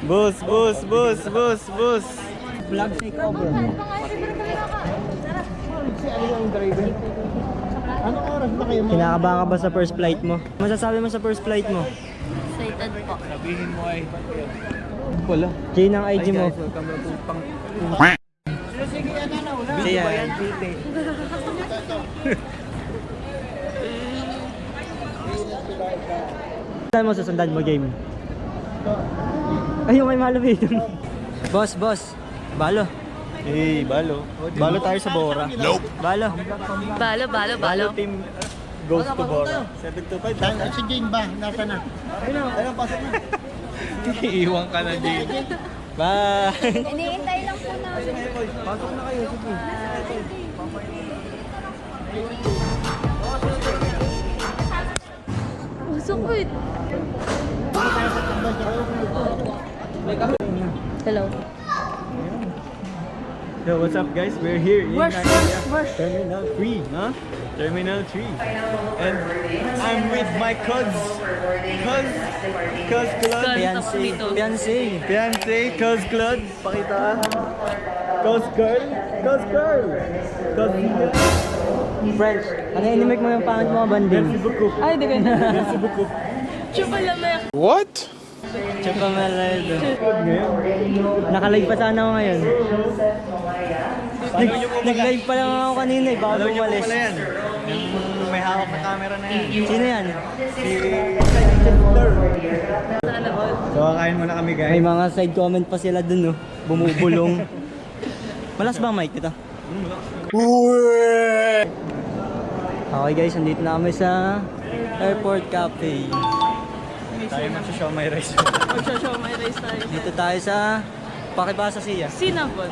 Boss, boss, boss, boss, boss. Vlog takeover. Anong oras ba kayo? Kinakabahan ka ba sa first flight mo? Masasabi mo sa first flight mo? Excited po. Sabihin mo ay... Wala. Jane ang IG mo. Siya yan. Saan mo susundan mo game? Ayun may malapit. Boss, boss. Balo. Hey, balo. Balo tayo sa Bora. Nope. Balo. Balo, balo, balo. Team goes to Bora. 725. Si Jane ba? Nasa na? Ayun, pasok na. Iiwan ka na, Jane. Bye! Iniintay lang po namin. Pasok na kayo, sige. Pusok ko eh. Hello. Yo, what's up guys? We're here in Where's Terminal 3, huh? Terminal 3. And I'm with my cuz Claude. Fiancé, cuz Claude. Pakita. Cuz girl. French. Ano inimik mo yung pangit mo, banding? Merci beaucoup. Ay, di ka na. Merci beaucoup. Chupalamek. Tsaka malaydo. Ngayon, Naka-live pa sana ako ngayon. Nag-live pa lang ako kanina eh, baka alam niyo po umalis. pala yan. Yung may hawak na camera na yan. Sino yan? Si Chester. So, kakain muna kami guys. May mga side comment pa sila dun, no? Bumubulong. Malas ba ang mic dito? Okay guys, nandito na kami sa Airport Cafe. Tayo magsashow my rice. Magsashow may race tayo. Dito tayo sa Pakibasa siya. Cinnabon.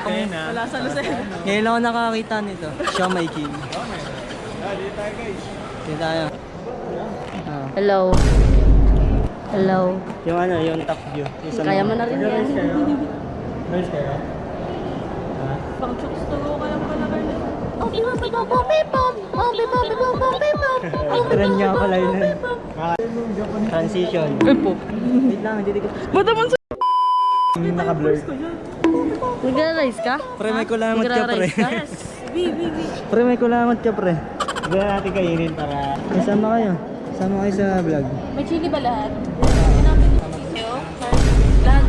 Kaya na. Wala sa Lucena. Ngayon lang ako nakakita nito. Siomai King. Dito tayo guys. Dito tayo. Ah. Hello. Hello. Yung ano, yung top view. Yung sa Kaya mga- mo na rin yan. Rice kayo? Pang chokes to go ka lang pala kayo. Trend nga pala yun. Transition. po. Wait lang, hindi ko. Ba't naman sa... Naka-blur. Nagra-rice ka? Pre, may kulangot ka, pre. Nagra-rice ka? Yes. Bi. Pre, may kulangot ka, pre. Hindi natin kainin para... Kasama kayo. Kasama kayo sa vlog. May chili ba lahat? Hanapin yung chili, oh. Lahat.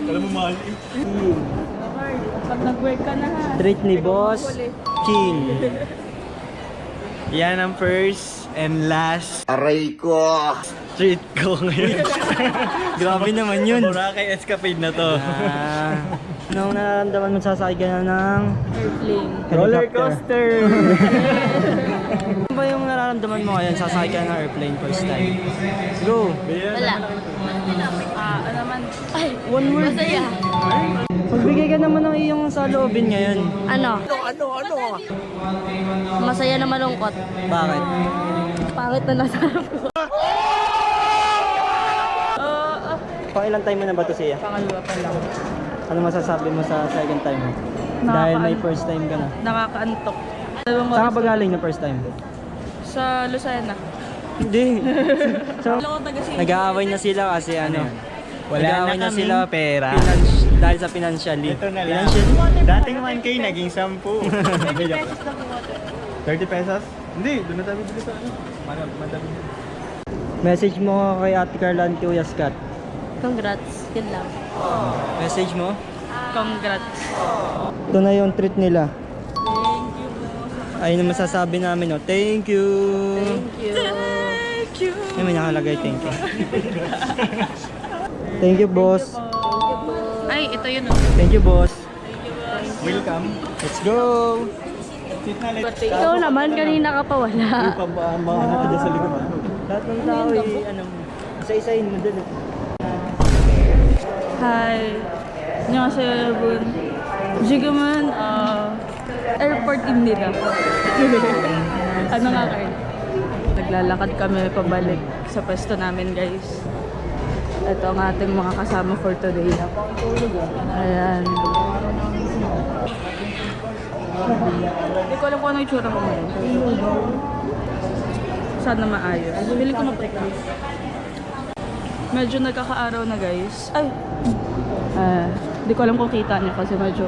Alam mo mahal eh. Pag nag-work ka na ha. Treat ni Boss King. Yan ang first and last Aray ko! treat ko ngayon. Grabe naman yun. Boracay Escapade na to. Anong nararamdaman mo sasakay ka na ng Airplane. Roller helicopter? coaster! Ano ba yung nararamdaman mo ngayon sasakay ka ng airplane first time? Go! Wala. Ano naman? Ay, one word. Masaya. Magbigay ka naman ng iyong saloobin ngayon. Ano? Masaya na malungkot. Bakit? Pangit na nasarap ko. Pangilang time mo na ba ito siya? Pangalawa pa lang. Ano masasabi mo sa second time mo? Dahil may first time ka na. Nakakaantok. Dalawang Saan ka oras ba galing na first time? sa Lucena. Hindi. So, Alam ko taga-sino. nag-aaway na sila kasi ano. Wala nag-aaway na sila kaming pera. dahil sa financially. Ito na lang. Financially? Dating 1K, naging 10. 30 pesos lang po water. 30 pesos? Hindi, doon na tayo bibili sa ano. Madami. Message mo kay Ate Carla and Kuya Scott. Congrats. Yun lang. Message mo? Congrats. Ito na yung treat nila. Thank you po. Ayun ang masasabi namin, no? Thank you! Thank you. Thank you. Ay, may nakalagay, thank you. Thank you, boss. Ay, ito yun oh. Thank you, boss. Welcome. Let's go! Sit na lang. Ikaw naman, kanina ka pa wala. Mga ano dyan sa likod. Lahat ng tao, ano, isa-isahin mo dun. Hi. 안녕하세요 여러분. 지금은 airport nila. Ano nga kayo? Naglalakad kami pabalik sa pwesto namin guys. Ito ang ating mga kasama for today. Ayan. Hindi ko alam kung ano yung tsura ko ngayon. sana maayos. Pili ko mag-practice. Medyo nagkakaaraw na guys. Ay! Di ko alam kung kita niya kasi medyo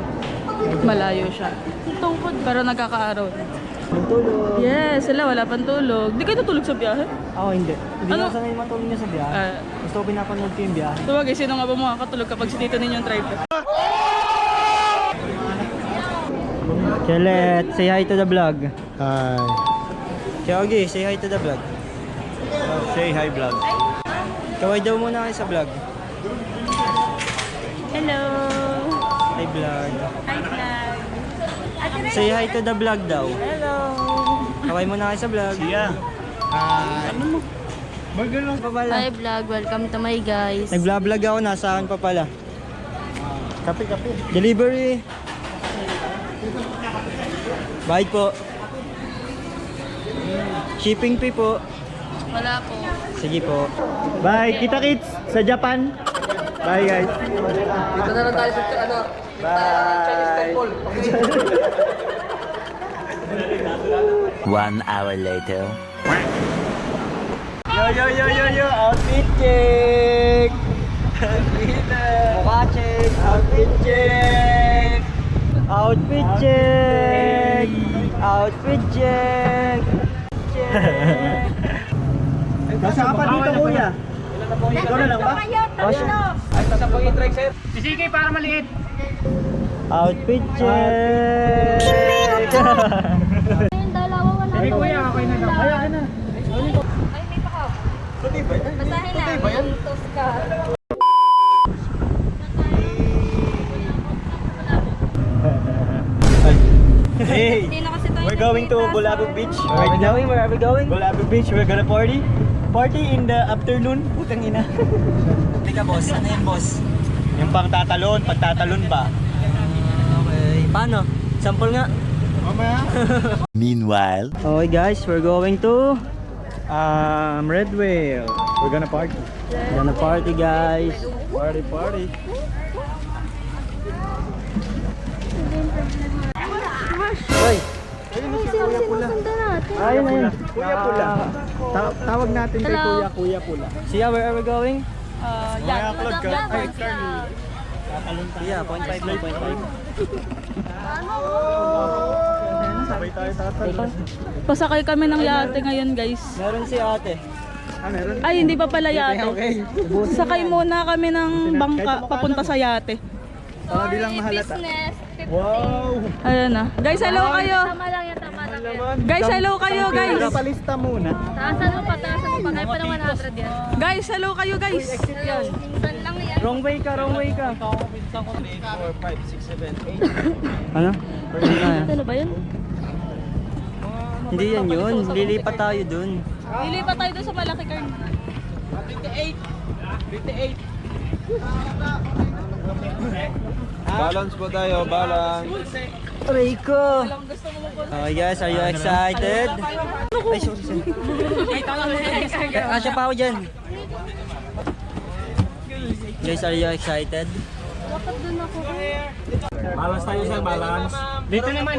malayo siya. Tungkod pero nagkakaaraw na. Tulog. Yes, sila wala pang tulog. Di kayo natulog sa biyahe? Ako hindi. Hindi Ano? ako sanay matulog niya sa biyahe. Gusto ko pinapanood ko yung biyahe. Tawagay, sino nga ba makakatulog kapag si tito ninyo yung driver? Chelet, say hi to the vlog. Hi. Chogi, say hi to the vlog. Say hi, vlog. Kaway daw muna kayo sa vlog. Hello! Hi vlog. Hi, vlog! Say hi to the vlog daw. Hello! Kaway muna kayo sa vlog. Yeah. Hi. Burger lang. Pa pala. Hi, vlog! Welcome to my guys. Nag-vlog ako, nasaan pa pala. Kape. Delivery. Bye po. Shipping fee po. Wala po. Sige po. Bye. Kita kits sa Japan. Bye, guys. Dito na lang tayo sa Chinese temple. 1 hour later. Yo. Outfit check. Mukha check. Outfit check. Outfit check. Outfit check. Nasa pa dito, kuya? Ikaw na lang ba? Ay, sasabang i-try, sir. Sige, para maliit. Outfit check. Sige, kuya, okay na lang. Kaya na. Basahin na. Utos ka. Hey, Hindi na kasi tayo we're going to nakita Bulabog sa- Beach Where are we right now. going? Where are we going? Bulabog Beach, we're gonna party. Party in the afternoon. Putang ina. Teka boss, ano yun boss? Yung pang tatalon, pagtatalon ba? Okay. Paano? Sample nga. Mamaya. Meanwhile. Okay guys, we're going to Red Whale. We're gonna party. gonna party guys. Party. Hoy, Ayun, Kuya Pula. Tawag natin kay Hello. Kuya Pula. Sia, where are we going? Yan. Cloud ka. Ay, Sia, 0.5 lang, 0.5. sabay tayo tatalon. Pasakay kami ng yate ngayon guys. Meron si ate. Meron. Ay, hindi pa pala yate. Okay. Sakay muna kami ng bangka papunta sa yate. Para di lang mahalata. Wow! Ayan na. Guys, hello kayo. Tama lang yan, tama lang yan. Guys, hello kayo guys. Palista muna. Taasan mo pa. Kaya pa ng 100 yan. Guys, hello kayo guys. Minsan lang yan. Wrong way ka. 3, 4, 5, 6, 7, 8. Ano? Ano ba yun? Hindi yan yun. Lilipat tayo dun. Lilipat tayo doon sa malaki car. 58. Balance po tayo, balance. Aray ko! Okay guys, are you excited? Ay, sorry. Kasya pa ako dyan. Guys, are you excited? Balance tayo sir, balance. Dito naman,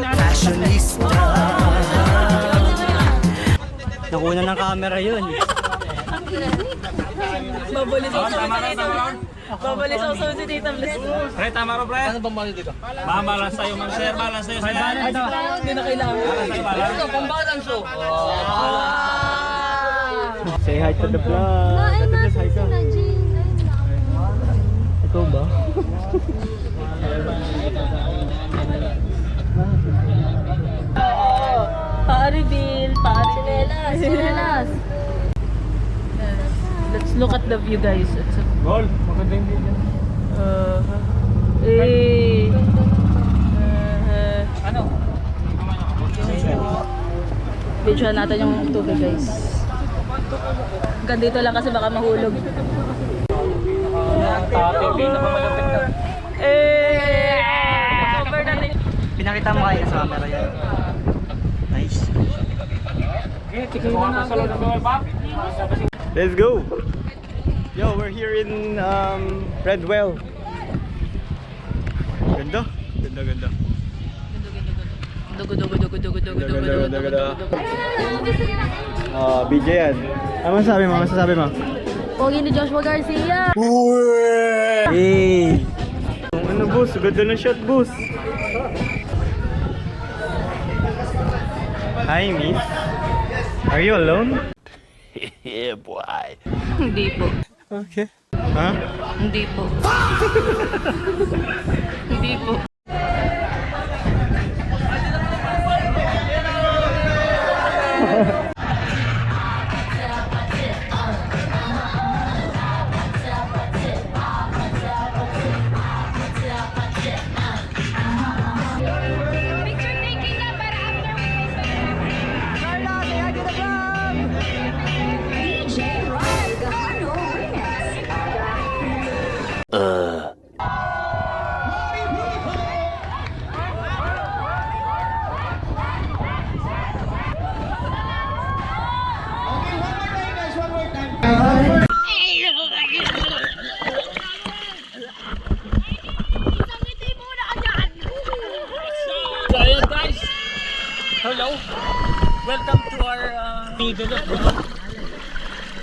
Nakuna ng camera yun. Babalisaw si Tita Bless. Pre, tama ro, pre. Ano bang mali dito? Balance tayo, man, sir. Balance tayo, sir. Hindi na kailangan. Ito, pambalance, oh. Say hi to the vlog. Nain natin si Najee. Ikaw ba? Pa-reveal, pa-reveal. Sinelas. Let's look at the view guys. It's a, Gol, maganda yung video. Ano? Videohan natin yung tubig guys. Hanggang dito lang kasi baka mahulog. Cover natin. Pinakita mo kayo sa camera yun. Nice. Let's go! Yo, we're here in Red Whale. Ganda. Dugo, dugo, dugo, dugo, dugo, dugo, dugo, dugo, dugo. Oh, BJ yan. Ano masasabi mo? Masasabi mo? Pogi ni Joshua Garcia. Hey! Ano boss? Ganda ng shot boss. Hi miss. Are you alone? Yeah, boy. Hindi po. Okay. Ha? Hindi po. Hindi po. Picture taking na para after So ayan guys, hello, welcome to our middle of the month.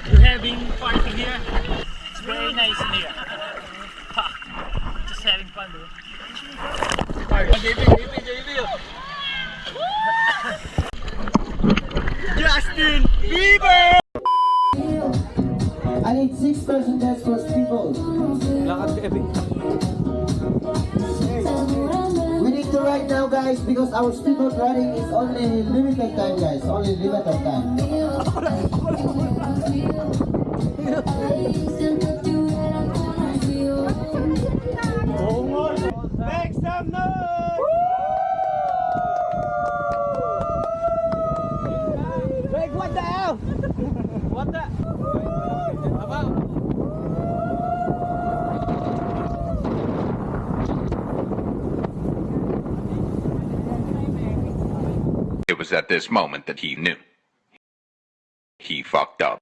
We're having party here. It's very nice in here. Ha, just having fun though. Justin Bieber! I need 6% dance for people. We need to write now, guys, because our speedboat riding is only limited time, guys. Only limited time. Make some noise! Like what the hell? What the? It was at this moment that he knew. He fucked up.